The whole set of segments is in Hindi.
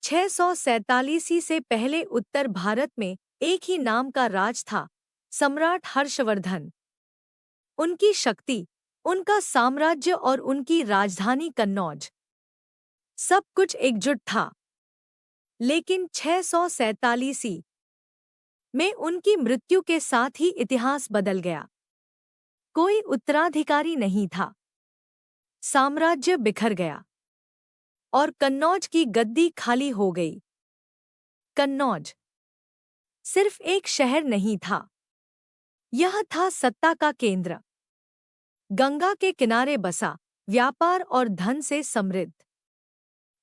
647 से पहले उत्तर भारत में एक ही नाम का राज था, सम्राट हर्षवर्धन। उनकी शक्ति, उनका साम्राज्य और उनकी राजधानी कन्नौज, सब कुछ एकजुट था। लेकिन 647 में उनकी मृत्यु के साथ ही इतिहास बदल गया। कोई उत्तराधिकारी नहीं था, साम्राज्य बिखर गया और कन्नौज की गद्दी खाली हो गई। कन्नौज सिर्फ एक शहर नहीं था, यह था सत्ता का केंद्र। गंगा के किनारे बसा, व्यापार और धन से समृद्ध।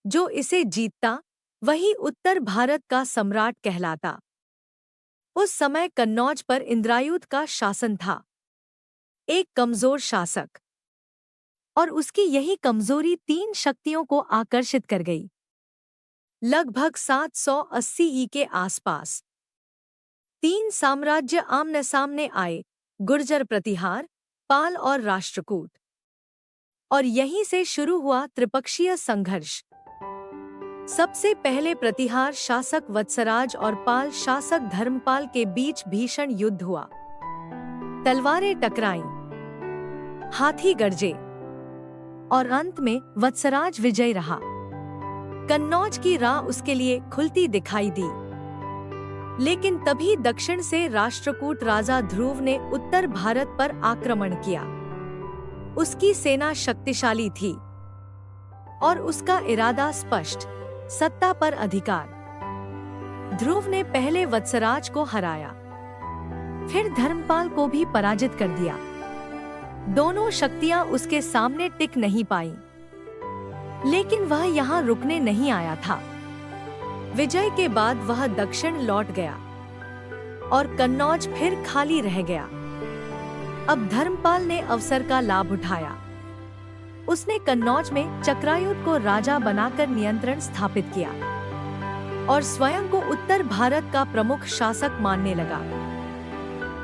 जो इसे जीतता वही उत्तर भारत का सम्राट कहलाता। उस समय कन्नौज पर इंद्रायुध का शासन था, एक कमजोर शासक, और उसकी यही कमजोरी 3 शक्तियों को आकर्षित कर गई। लगभग 780 ई के आसपास 3 साम्राज्य आमने सामने आए, गुर्जर प्रतिहार, पाल और राष्ट्रकूट। और यहीं से शुरू हुआ त्रिपक्षीय संघर्ष। सबसे पहले प्रतिहार शासक वत्सराज और पाल शासक धर्मपाल के बीच भीषण युद्ध हुआ। तलवारें टकराईं, हाथी गरजे, और अंत में वत्सराज विजयी रहा। कन्नौज की राह उसके लिए खुलती दिखाई दी। लेकिन तभी दक्षिण से राष्ट्रकूट राजा ध्रुव ने उत्तर भारत पर आक्रमण किया। उसकी सेना शक्तिशाली थी और उसका इरादा स्पष्ट, सत्ता पर अधिकार। ध्रुव ने पहले वत्सराज को हराया, फिर धर्मपाल को भी पराजित कर दिया। दोनों शक्तियां उसके सामने टिक नहीं पाईं। लेकिन वह यहाँ रुकने नहीं आया था। विजय के बाद वह दक्षिण लौट गया और कन्नौज फिर खाली रह गया। अब धर्मपाल ने अवसर का लाभ उठाया। उसने कन्नौज में चक्रायुध को राजा बनाकर नियंत्रण स्थापित किया और स्वयं को उत्तर भारत का प्रमुख शासक मानने लगा।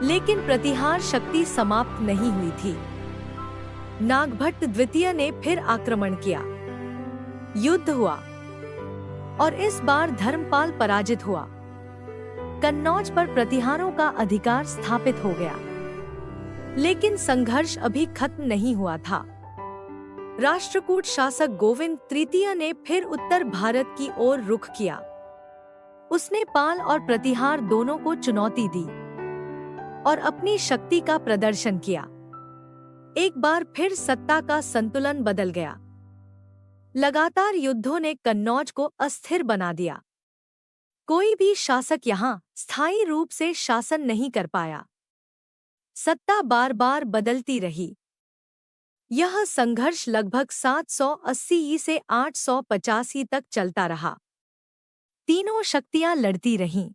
लेकिन प्रतिहार शक्ति समाप्त नहीं हुई थी। नागभट्ट द्वितीय ने फिर आक्रमण किया। युद्ध हुआ और इस बार धर्मपाल पराजित हुआ। कन्नौज पर प्रतिहारों का अधिकार स्थापित हो गया। लेकिन संघर्ष अभी खत्म नहीं हुआ था। राष्ट्रकूट शासक गोविंद तृतीय ने फिर उत्तर भारत की ओर रुख किया। उसने पाल और प्रतिहार दोनों को चुनौती दी और अपनी शक्ति का प्रदर्शन किया। एक बार फिर सत्ता का संतुलन बदल गया। लगातार युद्धों ने कन्नौज को अस्थिर बना दिया। कोई भी शासक यहाँ स्थायी रूप से शासन नहीं कर पाया। सत्ता बार बार बदलती रही। यह संघर्ष लगभग 780 से 885 तक चलता रहा। तीनों शक्तियां लड़ती रहीं,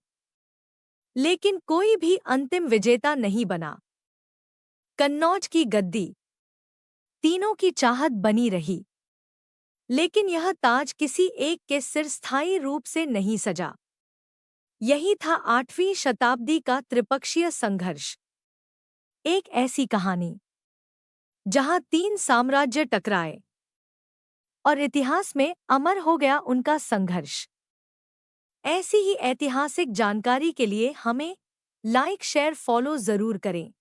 लेकिन कोई भी अंतिम विजेता नहीं बना। कन्नौज की गद्दी तीनों की चाहत बनी रही, लेकिन यह ताज किसी एक के सिर स्थायी रूप से नहीं सजा। यही था 8वीं शताब्दी का त्रिपक्षीय संघर्ष। एक ऐसी कहानी जहां 3 साम्राज्य टकराए और इतिहास में अमर हो गया उनका संघर्ष। ऐसी ही ऐतिहासिक जानकारी के लिए हमें लाइक, शेयर, फॉलो जरूर करें।